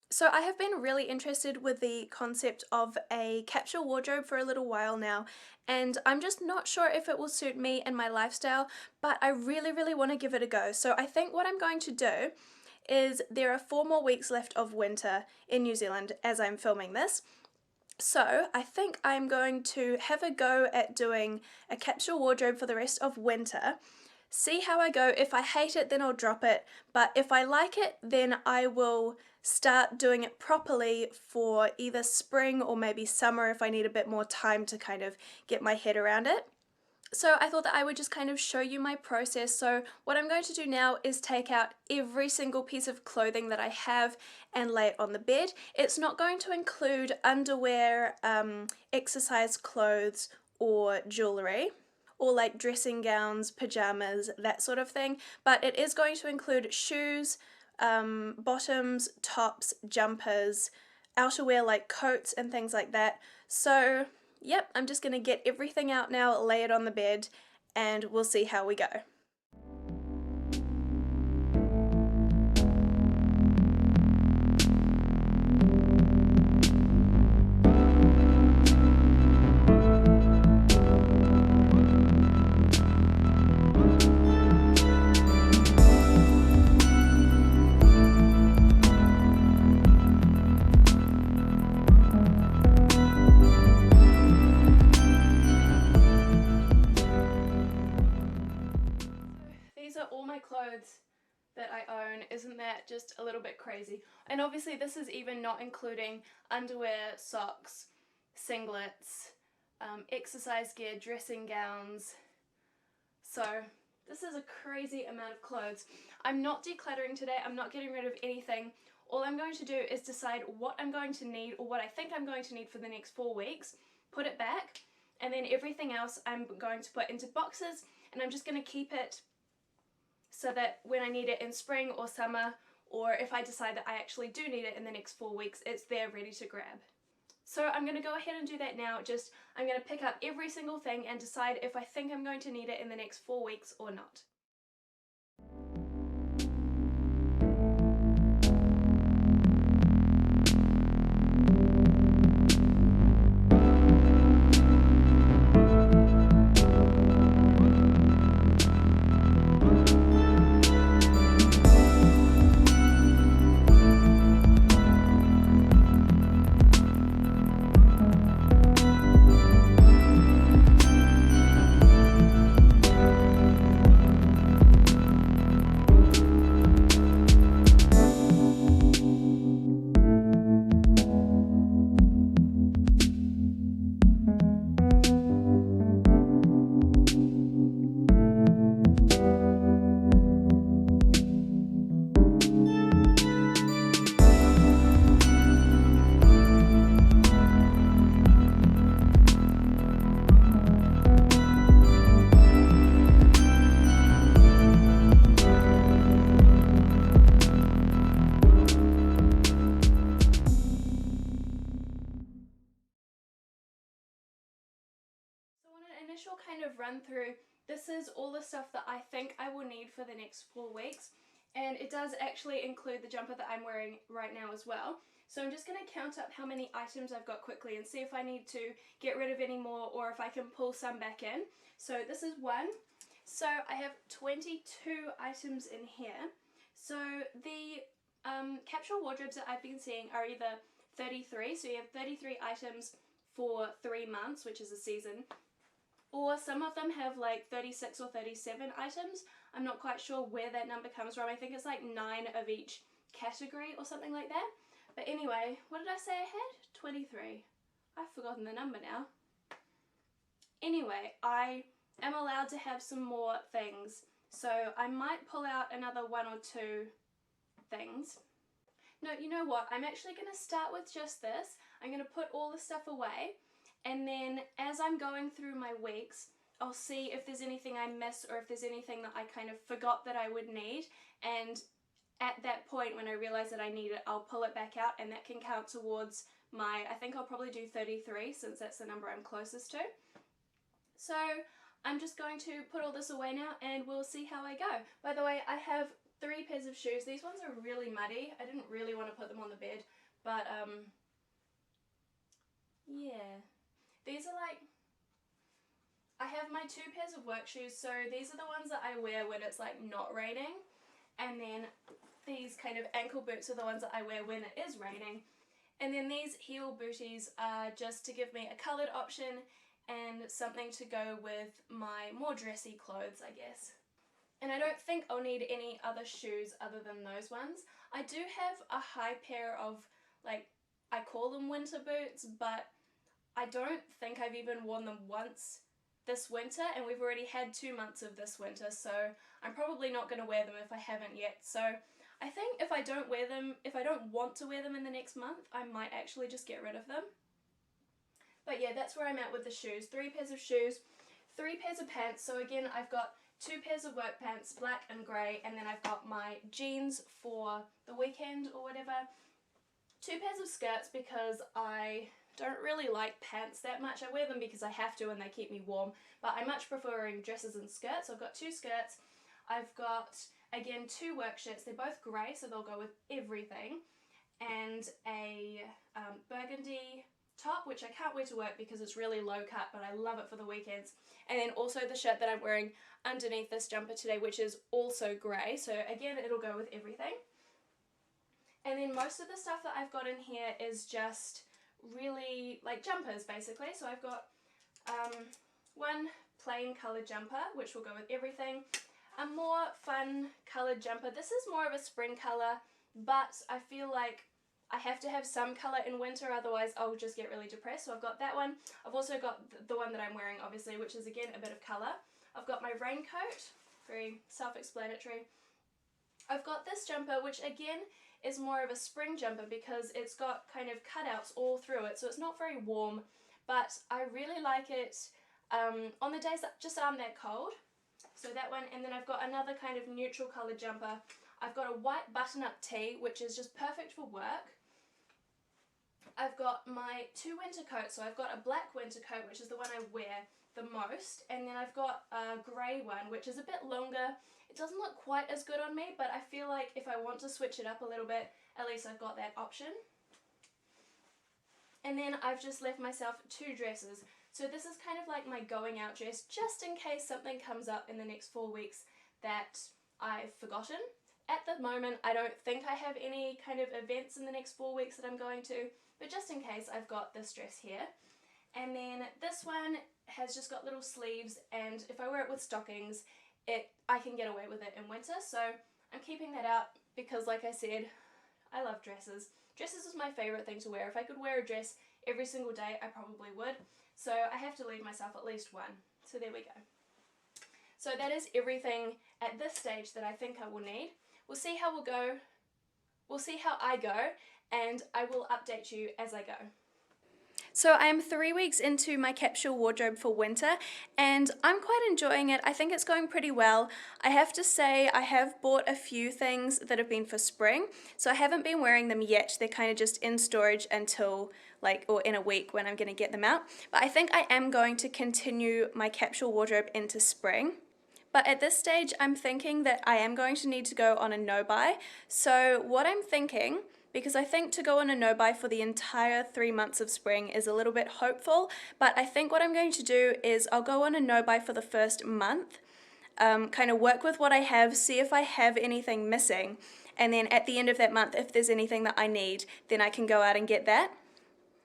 So I have been really interested with the concept of a capsule wardrobe for a little while now, and I'm just not sure if it will suit me and my lifestyle, but I really want to give it a go. So I think what I'm going to do is there are 4 more weeks left of winter in New Zealand as I'm filming this. So I think I'm going to have a go at doing a capsule wardrobe for the rest of winter. See how I go. If I hate it, then I'll drop it. But if I like it, then I will start doing it properly for either spring or maybe summer if I need a bit more time to kind of get my head around it. So I thought that I would just kind of show you my process. So what I'm going to do now is take out every single piece of clothing that I have and lay it on the bed. It's not going to include underwear, exercise clothes, or jewellery, or like dressing gowns, pajamas, that sort of thing, but it is going to include shoes, bottoms, tops, jumpers, outerwear like coats and things like that. So yep, I'm just going to get everything out now, lay it on the bed, and we'll see how we go. These are all my clothes that I own. Isn't that just a little bit crazy? And obviously this is even not including underwear, socks, singlets, exercise gear, dressing gowns. So this is a crazy amount of clothes. I'm not decluttering today. I'm not getting rid of anything. All I'm going to do is decide what I'm going to need, or what I think I'm going to need for the next 4 weeks, put it back, and then everything else I'm going to put into boxes, and I'm just going to keep it so that when I need it in spring or summer, or if I decide that I actually do need it in the next 4 weeks, it's there ready to grab. So I'm going to go ahead and do that now. I'm going to pick up every single thing and decide if I think I'm going to need it in the next 4 weeks or not. Initial kind of run through, this is all the stuff that I think I will need for the next 4 weeks, and it does actually include the jumper that I'm wearing right now as well. So I'm just going to count up how many items I've got quickly and see if I need to get rid of any more or if I can pull some back in. So this is one. So I have 22 items in here. So the capsule wardrobes that I've been seeing are either 33, so you have 33 items for 3 months, which is a season, or some of them have like 36 or 37 items. I'm not quite sure where that number comes from. I think it's like 9 of each category or something like that. But anyway, what did I say I had? 23. I've forgotten the number now. Anyway, I am allowed to have some more things, so I might pull out another 1 or 2 things. No, you know what? I'm actually going to start with just this. I'm going to put all the stuff away, and then as I'm going through my weeks, I'll see if there's anything I miss or if there's anything that I kind of forgot that I would need, and at that point when I realise that I need it, I'll pull it back out, and that can count towards my, I think I'll probably do 33 since that's the number I'm closest to. So I'm just going to put all this away now and we'll see how I go. By the way, I have 3 pairs of shoes. These ones are really muddy. I didn't really want to put them on the bed, but yeah, these are like, I have my 2 pairs of work shoes, so these are the ones that I wear when it's like not raining, and then these kind of ankle boots are the ones that I wear when it is raining, and then these heel booties are just to give me a coloured option and something to go with my more dressy clothes, I guess. And I don't think I'll need any other shoes other than those ones. I do have a high pair of, like, I call them winter boots, but I don't think I've even worn them once this winter, and we've already had 2 months of this winter, so I'm probably not going to wear them if I haven't yet. So I think if I don't wear them, if I don't want to wear them in the next month, I might actually just get rid of them. But yeah, that's where I'm at with the shoes. 3 pairs of shoes, 3 pairs of pants. So again, I've got 2 pairs of work pants, black and grey, and then I've got my jeans for the weekend or whatever. 2 pairs of skirts because I don't really like pants that much. I wear them because I have to and they keep me warm, but I much prefer wearing dresses and skirts. So I've got 2 skirts. I've got, again, 2 work shirts. They're both grey, so they'll go with everything, and a burgundy top, which I can't wear to work because it's really low cut, but I love it for the weekends. And then also the shirt that I'm wearing underneath this jumper today, which is also grey, so again, it'll go with everything. And then most of the stuff that I've got in here is just really like jumpers, basically. So I've got one plain coloured jumper, which will go with everything. A more fun coloured jumper. This is more of a spring colour, but I feel like I have to have some colour in winter, otherwise I'll just get really depressed. So I've got that one. I've also got the one that I'm wearing, obviously, which is again a bit of colour. I've got my raincoat, very self-explanatory. I've got this jumper, which again is more of a spring jumper because it's got kind of cutouts all through it, so it's not very warm, but I really like it on the days that just aren't that cold. So that one, and then I've got another kind of neutral coloured jumper. I've got a white button-up tee, which is just perfect for work. I've got my 2 winter coats, so I've got a black winter coat, which is the one I wear the most, and then I've got a grey one, which is a bit longer. It doesn't look quite as good on me, but I feel like if I want to switch it up a little bit, at least I've got that option. And then I've just left myself 2 dresses. So this is kind of like my going out dress, just in case something comes up in the next 4 weeks that I've forgotten. At the moment, I don't think I have any kind of events in the next 4 weeks that I'm going to, but just in case, I've got this dress here. And then this one has just got little sleeves, and if I wear it with stockings, I can get away with it in winter, so I'm keeping that out because, like I said, I love dresses. Dresses is my favourite thing to wear. If I could wear a dress every single day, I probably would. So I have to leave myself at least one. So there we go. So that is everything at this stage that I think I will need. We'll see how we'll go. We'll see how I go, and I will update you as I go. So I'm 3 weeks into my capsule wardrobe for winter, and I'm quite enjoying it. I think it's going pretty well. I have to say I have bought a few things that have been for spring, so I haven't been wearing them yet. They're kind of just in storage until or in a week when I'm going to get them out. But I think I am going to continue my capsule wardrobe into spring. But at this stage, I'm thinking that I am going to need to go on a no-buy. So what I'm thinking, because I think to go on a no-buy for the entire 3 months of spring is a little bit hopeful, but I think what I'm going to do is I'll go on a no-buy for the first month, kind of work with what I have, see if I have anything missing, and then at the end of that month, if there's anything that I need, then I can go out and get that.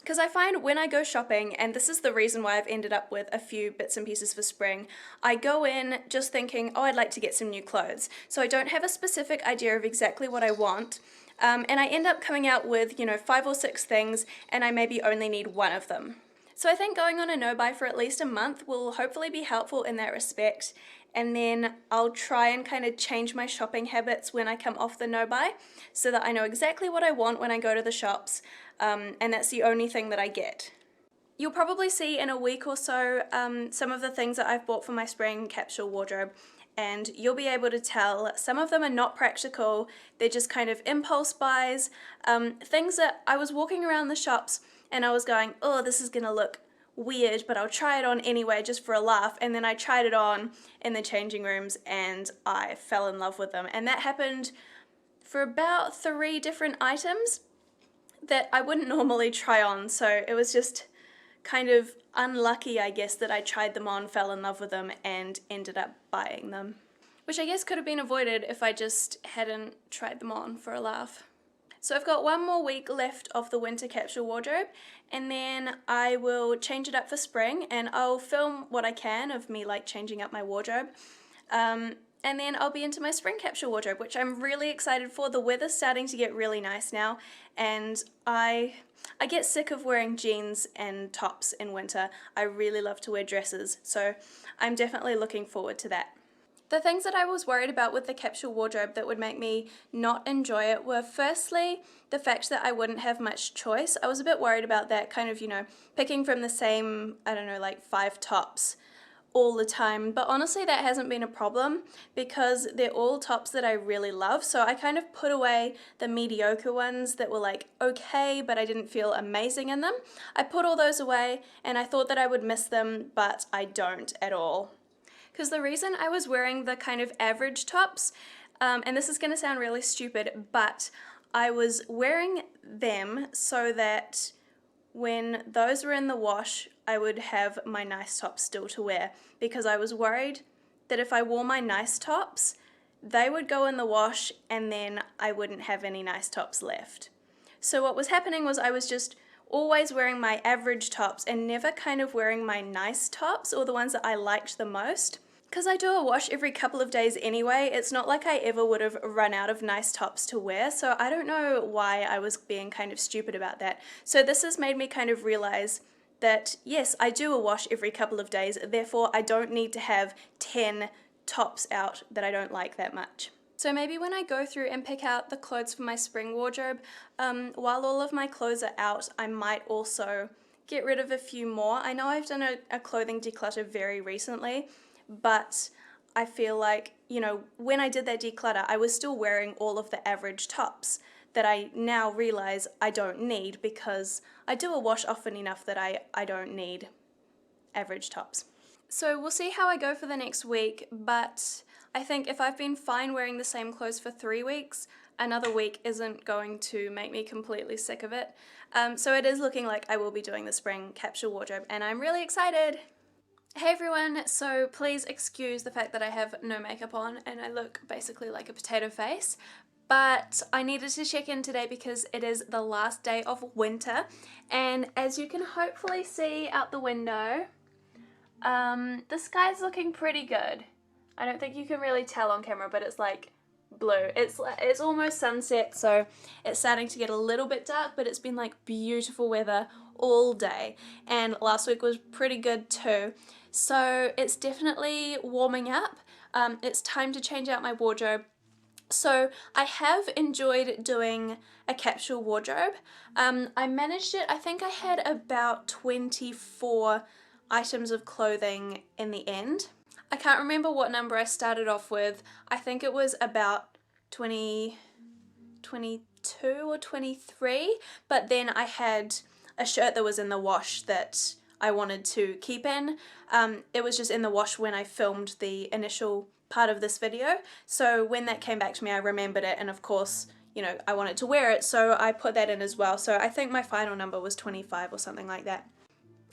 Because I find when I go shopping, and this is the reason why I've ended up with a few bits and pieces for spring, I go in just thinking, oh, I'd like to get some new clothes. So I don't have a specific idea of exactly what I want. And I end up coming out with, 5 or 6 things, and I maybe only need one of them. So I think going on a no-buy for at least a month will hopefully be helpful in that respect. And then I'll try and kind of change my shopping habits when I come off the no-buy so that I know exactly what I want when I go to the shops, and that's the only thing that I get. You'll probably see in a week or so some of the things that I've bought for my spring capsule wardrobe, and you'll be able to tell some of them are not practical. They're just kind of impulse buys, things that I was walking around the shops and I was going, oh, this is gonna look weird, but I'll try it on anyway just for a laugh. And then I tried it on in the changing rooms and I fell in love with them. And that happened for about 3 different items. that I wouldn't normally try on, so it was just kind of unlucky, I guess, that I tried them on, fell in love with them, and ended up buying them. Which I guess could have been avoided if I just hadn't tried them on for a laugh. So I've got one more week left of the winter capsule wardrobe, and then I will change it up for spring, and I'll film what I can of me like changing up my wardrobe. And then I'll be into my spring capsule wardrobe, which I'm really excited for. The weather's starting to get really nice now, and I get sick of wearing jeans and tops in winter. I really love to wear dresses, so I'm definitely looking forward to that. The things that I was worried about with the capsule wardrobe that would make me not enjoy it were firstly the fact that I wouldn't have much choice. I was a bit worried about that, kind of, picking from the same, I don't know, like 5 tops all the time, but honestly that hasn't been a problem because they're all tops that I really love, so I kind of put away the mediocre ones that were like okay but I didn't feel amazing in them. I put all those away and I thought that I would miss them, but I don't at all. Because the reason I was wearing the kind of average tops, and this is going to sound really stupid, but I was wearing them so that when those were in the wash, I would have my nice tops still to wear, because I was worried that if I wore my nice tops, they would go in the wash and then I wouldn't have any nice tops left. So what was happening was I was just always wearing my average tops and never kind of wearing my nice tops or the ones that I liked the most. Because I do a wash every couple of days anyway, it's not like I ever would have run out of nice tops to wear, so I don't know why I was being kind of stupid about that. So this has made me kind of realize that yes, I do a wash every couple of days, therefore I don't need to have 10 tops out that I don't like that much. So maybe when I go through and pick out the clothes for my spring wardrobe, while all of my clothes are out, I might also get rid of a few more. I know I've done a clothing declutter very recently, but I feel like, when I did that declutter, I was still wearing all of the average tops that I now realize I don't need because I do a wash often enough that I don't need average tops. So we'll see how I go for the next week, but I think if I've been fine wearing the same clothes for 3 weeks, another week isn't going to make me completely sick of it. So it is looking like I will be doing the spring capsule wardrobe, and I'm really excited! Hey everyone, so please excuse the fact that I have no makeup on and I look basically like a potato face, but I needed to check in today because it is the last day of winter, and as you can hopefully see out the window, the sky's looking pretty good. I don't think you can really tell on camera, but it's like blue. It's almost sunset, so it's starting to get a little bit dark, but it's been like beautiful weather all day, and last week was pretty good too. So it's definitely warming up. It's time to change out my wardrobe. So I have enjoyed doing a capsule wardrobe. I managed it. I think I had about 24 items of clothing in the end. I can't remember what number I started off with. I think it was about 22 or 23, but then I had a shirt that was in the wash that I wanted to keep in. It was just in the wash when I filmed the initial part of this video, so when that came back to me I remembered it, and of course, I wanted to wear it, so I put that in as well. So I think my final number was 25 or something like that.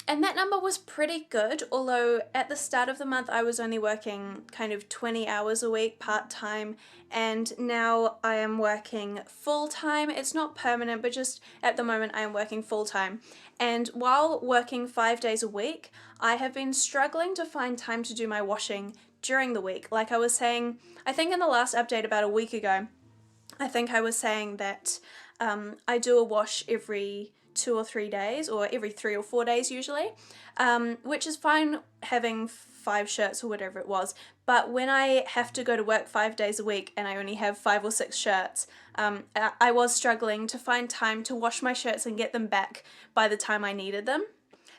And that number was pretty good, although at the start of the month I was only working kind of 20 hours a week part-time, and now I am working full-time. It's not permanent, but just at the moment I am working full-time. And while working 5 days a week, I have been struggling to find time to do my washing during the week. Like I was saying, I think in the last update about a week ago, I think I was saying that I do a wash every 2 or 3 days, or every 3 or 4 days usually, which is fine having 5 shirts or whatever it was, but when I have to go to work 5 days a week and I only have 5 or 6 shirts, I was struggling to find time to wash my shirts and get them back by the time I needed them.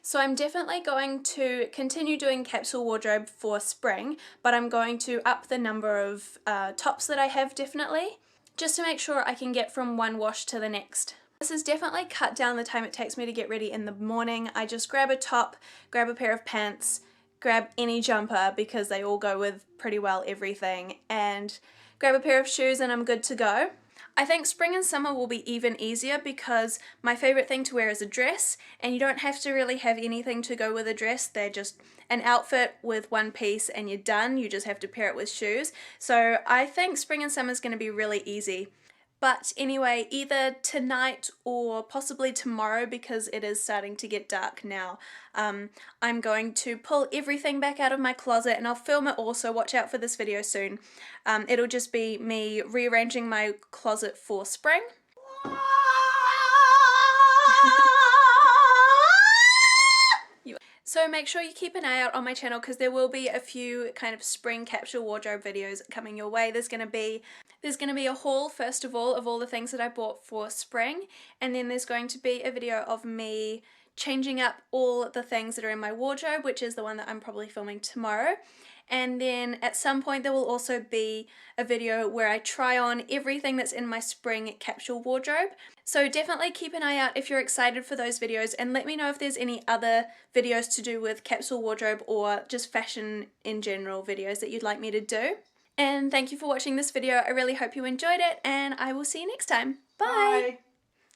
So I'm definitely going to continue doing capsule wardrobe for spring, but I'm going to up the number of tops that I have definitely, just to make sure I can get from one wash to the next. This has definitely cut down the time it takes me to get ready in the morning. I just grab a top, grab a pair of pants, grab any jumper because they all go with pretty well everything, and grab a pair of shoes and I'm good to go. I think spring and summer will be even easier because my favourite thing to wear is a dress, and you don't have to really have anything to go with a dress. They're just an outfit with one piece and you're done. You just have to pair it with shoes. So I think spring and summer is going to be really easy. But anyway, either tonight or possibly tomorrow, because it is starting to get dark now, I'm going to pull everything back out of my closet and I'll film it all, so watch out for this video soon. It'll just be me rearranging my closet for spring. So make sure you keep an eye out on my channel because there will be a few kind of spring capsule wardrobe videos coming your way. There's going to be a haul, first of all the things that I bought for spring, and then there's going to be a video of me changing up all the things that are in my wardrobe, which is the one that I'm probably filming tomorrow. And then at some point there will also be a video where I try on everything that's in my spring capsule wardrobe. So definitely keep an eye out if you're excited for those videos, and let me know if there's any other videos to do with capsule wardrobe or just fashion in general videos that you'd like me to do. And thank you for watching this video. I really hope you enjoyed it, and I will see you next time. Bye!